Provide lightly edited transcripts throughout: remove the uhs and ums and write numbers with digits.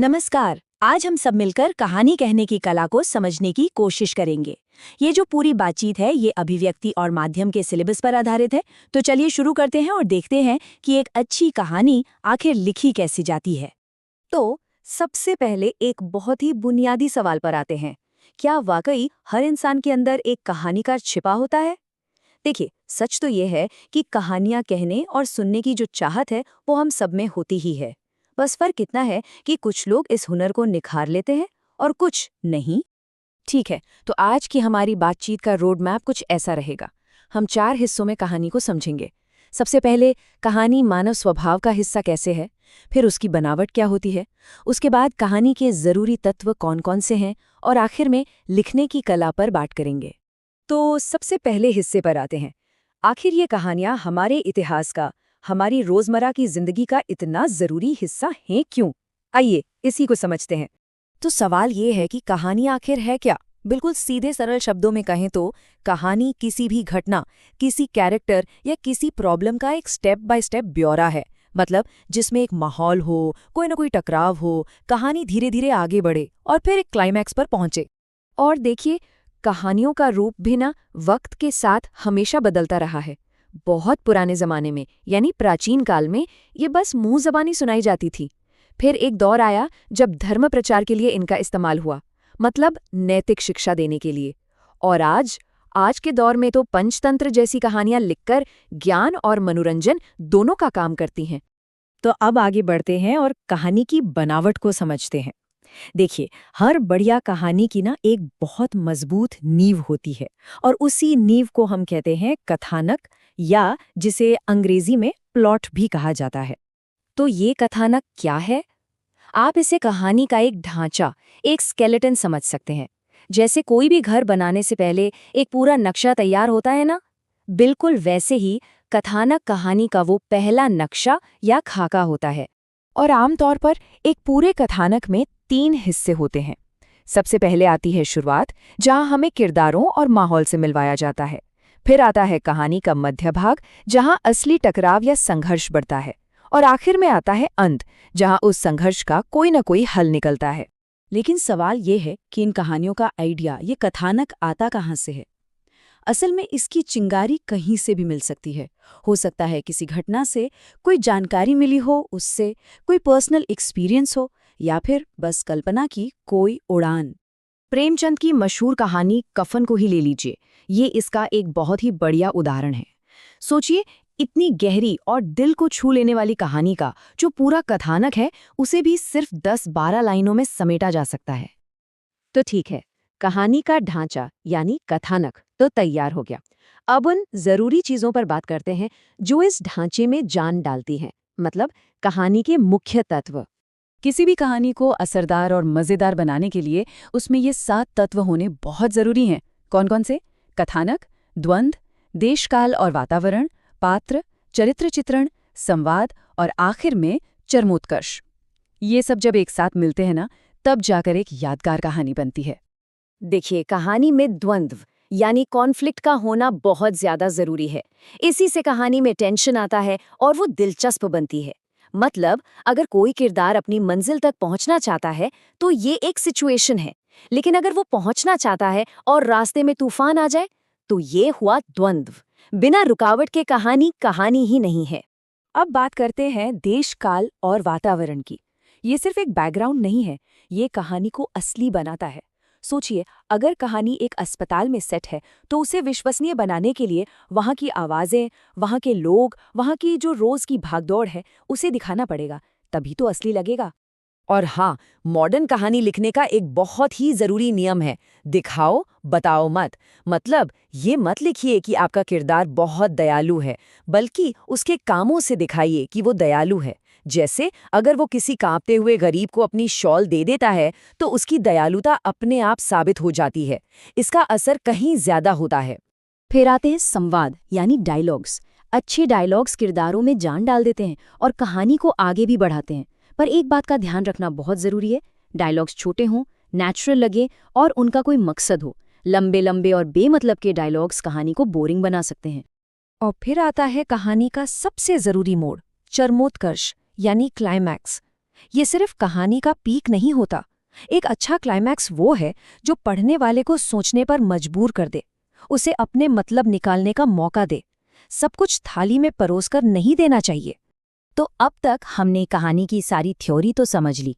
नमस्कार। आज हम सब मिलकर कहानी कहने की कला को समझने की कोशिश करेंगे। ये जो पूरी बातचीत है ये अभिव्यक्ति और माध्यम के सिलेबस पर आधारित है। तो चलिए शुरू करते हैं और देखते हैं कि एक अच्छी कहानी आखिर लिखी कैसे जाती है। तो सबसे पहले एक बहुत ही बुनियादी सवाल पर आते हैं। क्या वाकई हर इंसान के अंदर एक कहानीकार छिपा होता है? देखिए, सच तो ये है कि कहानियां कहने और सुनने की जो चाहत है वो हम सब में होती ही है। बस फर्क इतना है कि कुछ लोग इस हुनर को निखार लेते हैं और कुछ नहीं। ठीक है, तो आज की हमारी बातचीत का रोड मैप कुछ ऐसा रहेगा। हम 4 हिस्सों में कहानी को समझेंगे। सबसे पहले कहानी मानव स्वभाव का हिस्सा कैसे है, फिर उसकी बनावट क्या होती है, उसके बाद कहानी के ज़रूरी तत्व कौन-कौन से हैं और आखिर में लिखने की कला पर बात करेंगे। तो सबसे पहले हिस्से पर आते हैं। आखिर ये कहानियां हमारे इतिहास का, हमारी रोजमर्रा की जिंदगी का इतना जरूरी हिस्सा हैं क्यों? आइए इसी को समझते हैं। तो सवाल ये है कि कहानी आखिर है क्या? बिल्कुल सीधे सरल शब्दों में कहें तो कहानी किसी भी घटना, किसी कैरेक्टर या किसी प्रॉब्लम का एक स्टेप बाय स्टेप ब्यौरा है। मतलब जिसमें एक माहौल हो, कोई ना कोई टकराव हो, कहानी धीरे धीरे आगे बढ़े और फिर एक क्लाइमैक्स पर पहुंचे। और देखिए, कहानियों का रूप भी ना वक्त के साथ हमेशा बदलता रहा है। बहुत पुराने जमाने में यानी प्राचीन काल में ये बस मुंह जबानी सुनाई जाती थी। फिर एक दौर आया जब धर्म प्रचार के लिए इनका इस्तेमाल हुआ, मतलब नैतिक शिक्षा देने के लिए। और आज के दौर में तो पंचतंत्र जैसी कहानियां लिखकर ज्ञान और मनोरंजन दोनों का काम करती हैं। तो अब आगे बढ़ते हैं और कहानी की बनावट को समझते हैं। देखिए, हर बढ़िया कहानी की ना एक बहुत मजबूत नींव होती है और उसी नींव को हम कहते हैं कथानक, या जिसे अंग्रेजी में प्लॉट भी कहा जाता है। तो ये कथानक क्या है? आप इसे कहानी का एक ढांचा, एक स्केलेटन समझ सकते हैं। जैसे कोई भी घर बनाने से पहले एक पूरा नक्शा तैयार होता है ना, बिल्कुल वैसे ही कथानक कहानी का वो पहला नक्शा या खाका होता है। और आमतौर पर एक पूरे कथानक में 3 हिस्से होते हैं। सबसे पहले आती है शुरुआत, जहां हमें किरदारों और माहौल से मिलवाया जाता है। फिर आता है कहानी का मध्य भाग, जहां असली टकराव या संघर्ष बढ़ता है। और आखिर में आता है अंत, जहां उस संघर्ष का कोई न कोई हल निकलता है। लेकिन सवाल ये है कि इन कहानियों का आइडिया, ये कथानक आता कहाँ से है? असल में इसकी चिंगारी कहीं से भी मिल सकती है। हो सकता है किसी घटना से, कोई जानकारी मिली हो उससे, कोई पर्सनल एक्सपीरियंस हो, या फिर बस कल्पना की कोई उड़ान। प्रेमचंद की मशहूर कहानी कफन को ही ले लीजिए। ये इसका एक बहुत ही बढ़िया उदाहरण है। सोचिए, इतनी गहरी और दिल को छू लेने वाली कहानी का जो पूरा कथानक है, उसे भी सिर्फ 10-12 लाइनों में समेटा जा सकता है। तो ठीक है, कहानी का ढांचा यानी कथानक तो तैयार हो गया। अब उन जरूरी चीजों पर बात करते हैं जो इस ढांचे में जान डालती हैं, मतलब कहानी के मुख्य तत्व। किसी भी कहानी को असरदार और मज़ेदार बनाने के लिए उसमें ये 7 तत्व होने बहुत ज़रूरी हैं। कौन-कौन से? कथानक, द्वंद्व, देशकाल और वातावरण, पात्र, चरित्र चित्रण, संवाद और आखिर में चरमोत्कर्ष। ये सब जब एक साथ मिलते हैं ना, तब जाकर एक यादगार कहानी बनती है। देखिए, कहानी में द्वंद्व यानी कॉन्फ्लिक्ट का होना बहुत ज्यादा जरूरी है। इसी से कहानी में टेंशन आता है और वो दिलचस्प बनती है। मतलब अगर कोई किरदार अपनी मंजिल तक पहुंचना चाहता है तो ये एक सिचुएशन है, लेकिन अगर वो पहुंचना चाहता है और रास्ते में तूफान आ जाए तो ये हुआ द्वंद्व। बिना रुकावट के कहानी कहानी ही नहीं है। अब बात करते हैं देश, काल और वातावरण की। ये सिर्फ एक बैकग्राउंड नहीं है, ये कहानी को असली बनाता है। सोचिए, अगर कहानी एक अस्पताल में सेट है तो उसे विश्वसनीय बनाने के लिए वहाँ की आवाज़ें, वहाँ के लोग, वहाँ की जो रोज़ की भागदौड़ है, उसे दिखाना पड़ेगा, तभी तो असली लगेगा। और हाँ, मॉडर्न कहानी लिखने का एक बहुत ही जरूरी नियम है, दिखाओ बताओ मत। मतलब ये मत लिखिए कि आपका किरदार बहुत दयालु है, बल्कि उसके कामों से दिखाइए कि वो दयालु है। जैसे अगर वो किसी कांपते हुए गरीब को अपनी शॉल दे देता है तो उसकी दयालुता अपने आप साबित हो जाती है। इसका असर कहीं ज्यादा होता है। फिर आते हैं संवाद यानी डायलॉग्स। अच्छे डायलॉग्स किरदारों में जान डाल देते हैं और कहानी को आगे भी बढ़ाते हैं। पर एक बात का ध्यान रखना बहुत ज़रूरी है, डायलॉग्स छोटे हों, नेचुरल लगे और उनका कोई मकसद हो। लंबे लंबे और बेमतलब के डायलॉग्स कहानी को बोरिंग बना सकते हैं। और फिर आता है कहानी का सबसे ज़रूरी मोड़, चरमोत्कर्ष यानी क्लाइमैक्स। ये सिर्फ कहानी का पीक नहीं होता। एक अच्छा क्लाइमैक्स वो है जो पढ़ने वाले को सोचने पर मजबूर कर दे, उसे अपने मतलब निकालने का मौका दे। सब कुछ थाली में परोसकर नहीं देना चाहिए। तो अब तक हमने कहानी की सारी थ्योरी तो समझ ली।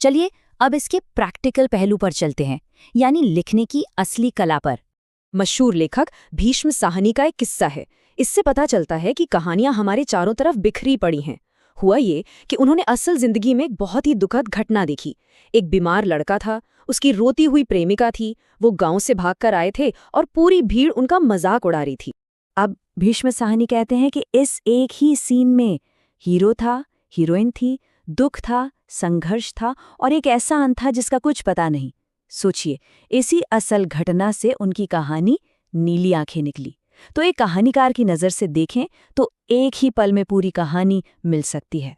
चलिए अब इसके प्रैक्टिकल पहलू पर चलते हैं, यानी लिखने की असली कला पर। मशहूर लेखक भीष्म साहनी का एक किस्सा है। इससे पता चलता है कि कहानियां हमारे चारों तरफ बिखरी पड़ी हैं। हुआ ये कि उन्होंने असल जिंदगी में एक बहुत ही दुखद घटना देखी। एक बीमार लड़का था, उसकी रोती हुई प्रेमिका थी, वो गांव से भागकर आए थे और पूरी भीड़ उनका मजाक उड़ा रही थी। अब भीष्म साहनी कहते हैं कि इस एक ही सीन में हीरो था, हीरोइन थी, दुख था, संघर्ष था और एक ऐसा अंत था जिसका कुछ पता नहीं। सोचिए, इसी असल घटना से उनकी कहानी नीली आंखें निकली। तो एक कहानीकार की नज़र से देखें तो एक ही पल में पूरी कहानी मिल सकती है।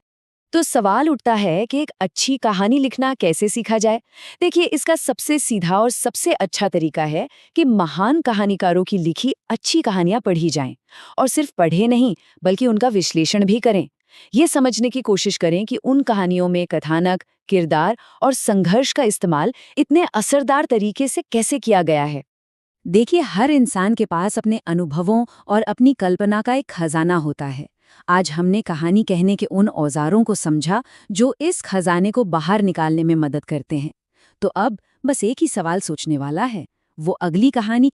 तो सवाल उठता है कि एक अच्छी कहानी लिखना कैसे सीखा जाए। देखिए, इसका सबसे सीधा और सबसे अच्छा तरीका है कि महान कहानीकारों की लिखी अच्छी कहानियां पढ़ी जाएं, और सिर्फ पढ़े नहीं बल्कि उनका विश्लेषण भी करें। ये समझने की कोशिश करें कि उन कहानियों में कथानक, किरदार और संघर्ष का इस्तेमाल इतने असरदार तरीके से कैसे किया गया है। देखिए, हर इंसान के पास अपने अनुभवों और अपनी कल्पना का एक खजाना होता है। आज हमने कहानी कहने के उन औजारों को समझा जो इस खजाने को बाहर निकालने में मदद करते हैं। तो अब बस एक ही सवाल सोचने वाला है, वो अगली कहानी